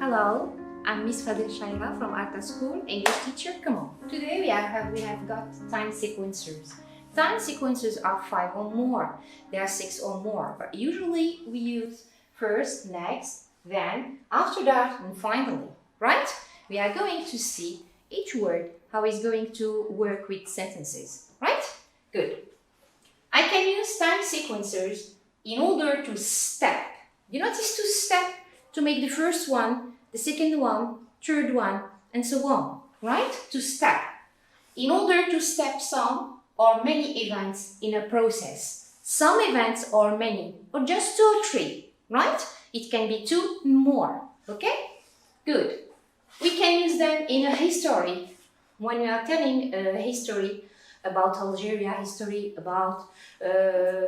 Hello, I'm Miss Fadil Shaira from Arta School, English teacher. Come on. Today we have got time sequencers. Time sequencers are 5 or more. There are 6 or more, but usually we use first, next, then, after that, and finally. Right? We are going to see each word how it's going to work with sentences. Right? Good. I can use time sequencers in order to step. You notice to step to make the first one, the second one, third one, and so on, right? To step. In order to step some or many events in a process. Some events or many, or just 2 or 3, right? It can be 2 more, okay? Good. We can use them in a history. When we are telling a history about Algeria history, about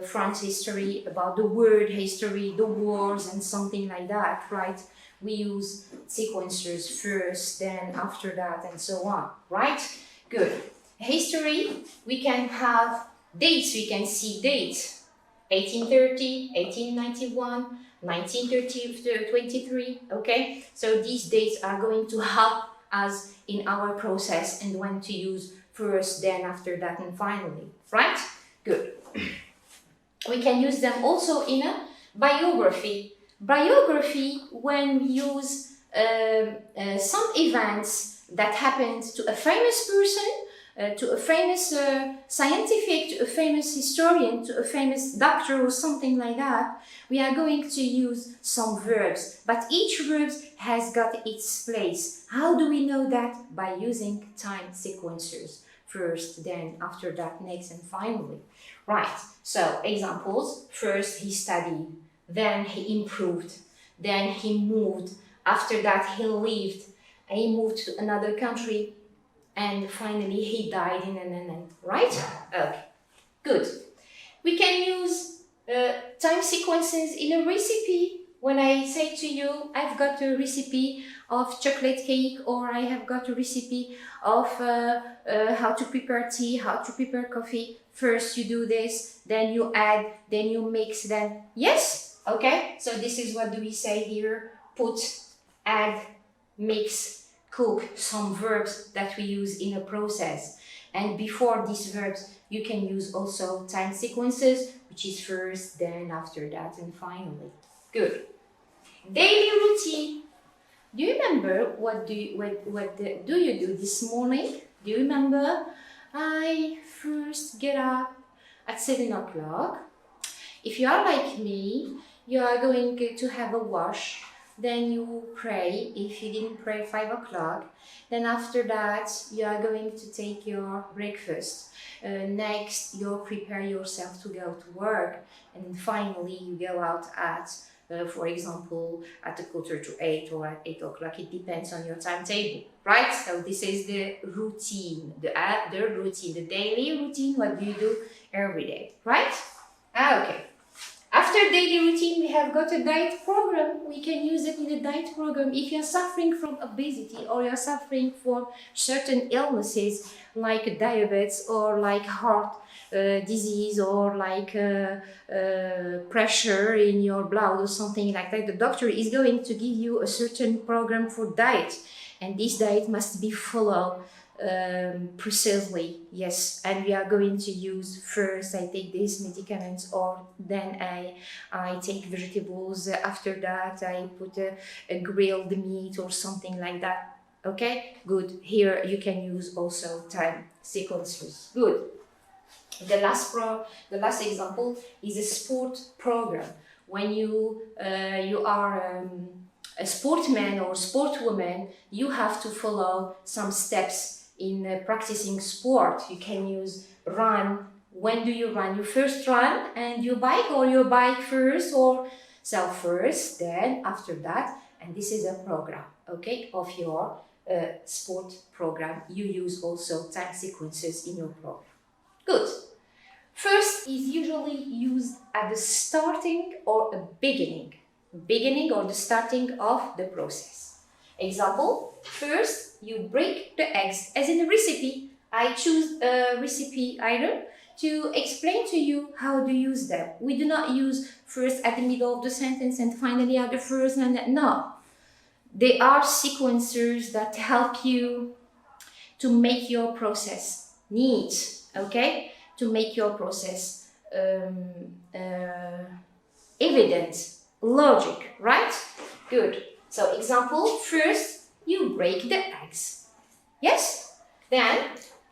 France history, about the world history, the wars and something like that, right? We use sequencers first, then after that, and so on, right? Good. History, we can have dates, we can see dates. 1830, 1891, 1923, okay? So these dates are going to help us in our process and when to use first, then after that, and finally, right? Good. We can use them also in a biography. Biography, when we use some events that happened to a famous person, to a famous scientific, to a famous historian, to a famous doctor or something like that, we are going to use some verbs. But each verb has got its place. How do we know that? By using time sequencers. First, then, after that, next, and finally. Right, so examples. First, he studied. Then he improved. Then he moved. After that, he lived. He moved to another country. And finally, he died in an end. Right? Okay, good. We can use time sequences in a recipe. When I say to you, I've got a recipe of chocolate cake, or I have got a recipe of how to prepare tea, how to prepare coffee. First you do this, then you add, then you mix, then yes? Okay, so this is what do we say here? Put, add, mix, cook, some verbs that we use in a process. And before these verbs, you can use also time sequences, which is first, then, after that, and finally. Good. Daily routine. Do you remember what do you do this morning? Do you remember? I first get up at 7 o'clock. If you are like me, you are going to have a wash. Then you pray, if you didn't pray 5 o'clock. Then after that, you are going to take your breakfast. Next, you prepare yourself to go to work. And finally, you go out at, for example, at 7:45 or at 8 o'clock. It depends on your timetable, right? So this is the routine, the routine, the daily routine. What do you do every day, right? Okay. After daily routine, we have got a diet program. We can use it in a diet program. If you're suffering from obesity or you're suffering from certain illnesses like diabetes or like heart disease or like pressure in your blood or something like that, the doctor is going to give you a certain program for diet. And this diet must be followed precisely, yes. And we are going to use first I take these medicaments, or then I take vegetables. After that I put a grilled meat or something like that. Okay, good. Here you can use also time sequences. Good. The last example is a sport program. When you are a sportsman or sportwoman, you have to follow some steps in practicing sport. You can use run. When do you run? You first run and you bike, or you bike first, or so first, then after that, and this is a program, okay, of your sport program. You use also time sequences in your program. Good. First is usually used at the starting or a beginning or the starting of the process. Example, first you break the eggs. As in a recipe, I choose a recipe item to explain to you how to use them. We do not use first at the middle of the sentence and finally at the first and no. They are sequencers that help you to make your process neat, okay? To make your process evident, logic, right? Good. So example, first you break the eggs. Yes? Then,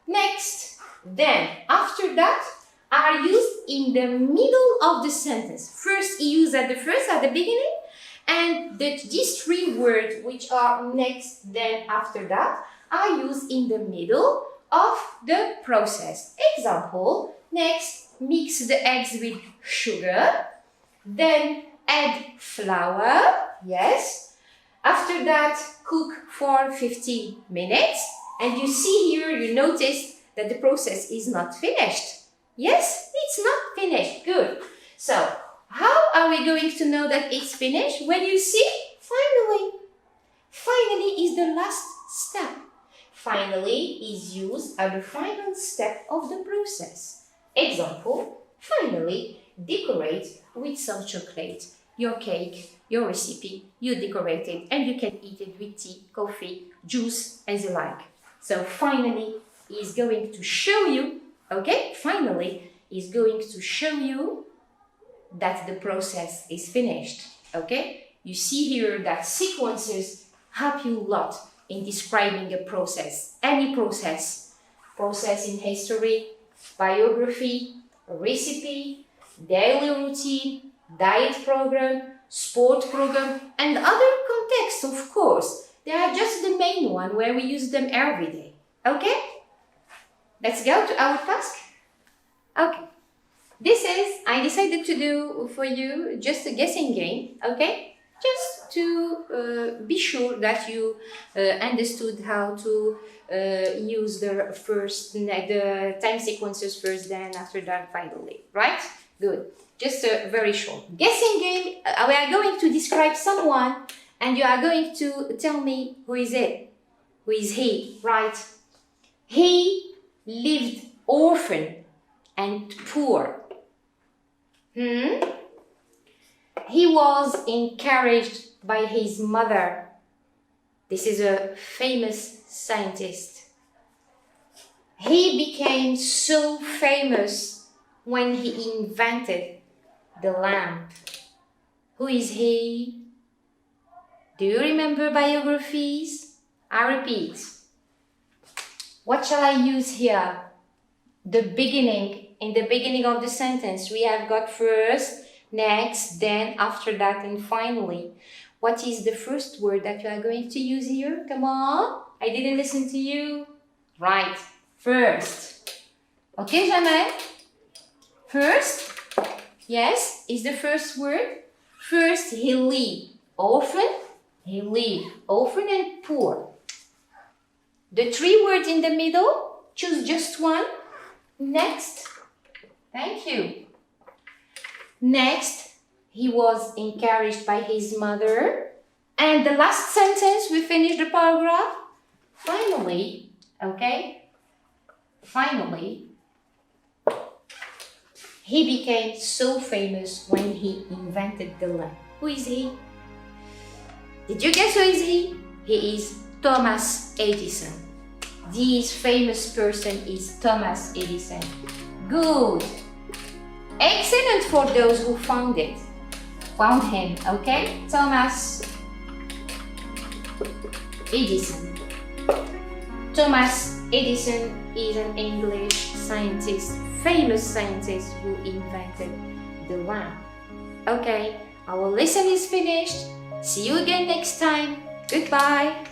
next, then, after that, are used in the middle of the sentence. First used at the beginning, and these three words which are next, then, after that, are used in the middle of the process. Example, next, mix the eggs with sugar, then add flour, yes. After that, cook for 15 minutes. And you see here, you notice that the process is not finished. Yes, it's not finished. Good. So, how are we going to know that it's finished? When you see, finally. Finally is the last step. Finally is used at the final step of the process. Example, finally, decorate with some chocolate. Your cake, your recipe, you decorate it and you can eat it with tea, coffee, juice, as you like. So finally is going to show you, okay? Finally is going to show you that the process is finished, okay? You see here that sequences help you a lot in describing a process, any process. Process in history, biography, recipe, daily routine, diet program, sport program, and other contexts, of course. They are just the main one where we use them every day. Okay? Let's go to our task. Okay. I decided to do for you just a guessing game, okay? Just to be sure that you understood how to use the time sequences first, then after that finally, right? Good. Just a very short guessing game. We are going to describe someone and you are going to tell me who is it. Who is he, right? He lived orphan and poor. He was encouraged by his mother. This is a famous scientist. He became so famous when he invented the lamp. Who is he? Do you remember biographies? I repeat. What shall I use here? The beginning. In the beginning of the sentence, we have got first, next, then, after that, and finally. What is the first word that you are going to use here? Come on. I didn't listen to you. Right. First. Okay, Jamel? First. Yes, is the first word. First, he lived orphan. He lived orphan and poor. The three words in the middle, choose just one. Next. Thank you. Next, he was encouraged by his mother. And the last sentence, we finish the paragraph. Finally, okay? Finally, he became so famous when he invented the lamp. Who is he? Did you guess who is he? He is Thomas Edison. This famous person is Thomas Edison. Good. Excellent for those who found him, okay? Thomas Edison. Thomas Edison is an English scientist, famous scientist who invented the lamp. Okay, our lesson is finished. See you again next time. Goodbye.